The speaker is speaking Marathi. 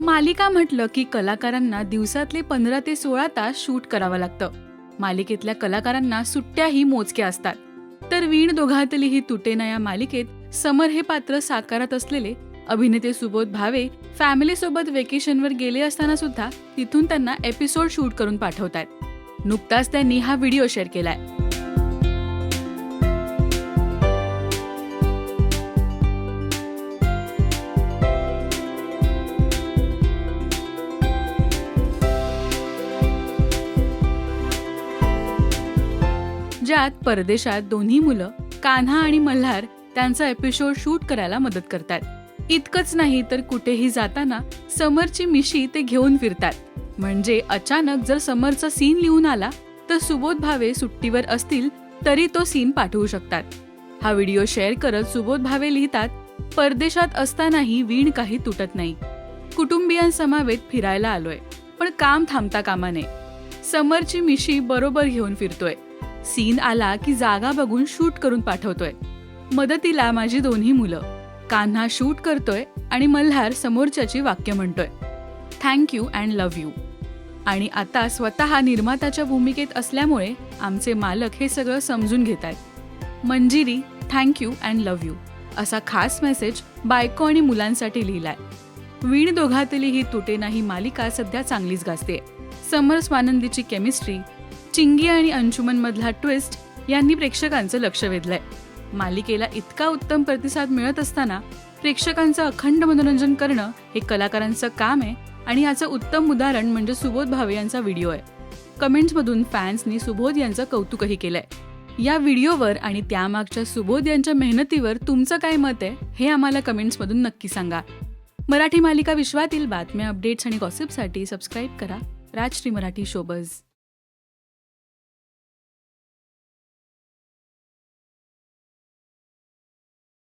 मालिका म्हटलं की कलाकारांना दिवसातले 15 ते 16 तास शूट करावं लागतं. मालिकेतल्या कलाकारांना सुट्ट्याही मोजक्या असतात. तर वीण दोघातली ही तुटे ना या मालिकेत समर हे पात्र साकारत असलेले अभिनेते सुबोध भावे फॅमिलीसोबत वेकेशनवर गेले असताना सुद्धा तिथून त्यांना एपिसोड शूट करून पाठवतायत. नुकताच त्यांनी हा व्हिडिओ शेअर केलाय. ज्यात परदेशात दोन्ही मुलं कान्हा आणि मल्हार त्यांचा एपिसोड शूट करायला मदत करतात. इतकंच नाही तर कुठेही जाताना समरची मिशी ते घेऊन फिरतात. म्हणजे अचानक जर समरचा सीन लिहून आला तर सुबोध भावे सुट्टीवर असतील तरी तो सीन पाठवू शकतात. हा व्हिडिओ शेअर करत सुबोध भावे लिहितात, परदेशात असतानाही वीण काही तुटत नाही. कुटुंबियांसमवेत फिरायला आलोय, पण काम थांबता कामा नये. समरची मिशी बरोबर घेऊन फिरतोय. सीन आला की जागा बघून शूट करून पाठवतोय. मदतीला माझी दोन्ही मुलं. कान्हा शूट करतोय आणि मल्हार समोरच्याची वाक्य म्हणतोय, थँक्यू अँड लव्ह यू. आणि आता स्वतः निर्मात्याच्या भूमिकेत असल्यामुळे आमचे मालक हे सगळं समजून घेतायत. Manjiri, thank you and love you असा खास मेसेज बायको आणि मुलांसाठी लिहिलाय. वीण दोघातली ही तुटे नाही मालिका सध्या चांगलीच गाजते. समर स्वानंदीची केमिस्ट्री, चिंगी आणि अंशुमन मधला ट्विस्ट यांनी प्रेक्षकांचं लक्ष वेधलंय. मालिकेला इतका उत्तम प्रतिसाद मिळत असताना प्रेक्षकांचं अखंड मनोरंजन करणं हे कलाकारांचं काम आहे आणि याचं उत्तम उदाहरण म्हणजे सुबोध भावे यांचा व्हिडिओ आहे. कमेंट्समधून फॅन्सनी सुबोध यांचं कौतुकही केलंय. या व्हिडिओवर आणि त्यामागच्या सुबोध यांच्या मेहनतीवर तुमचं काय मत आहे हे आम्हाला कमेंट्समधून नक्की सांगा. मराठी मालिका विश्वातील बातम्या, अपडेट्स आणि गॉसिपसाठी सबस्क्राईब करा राजश्री मराठी शोबज.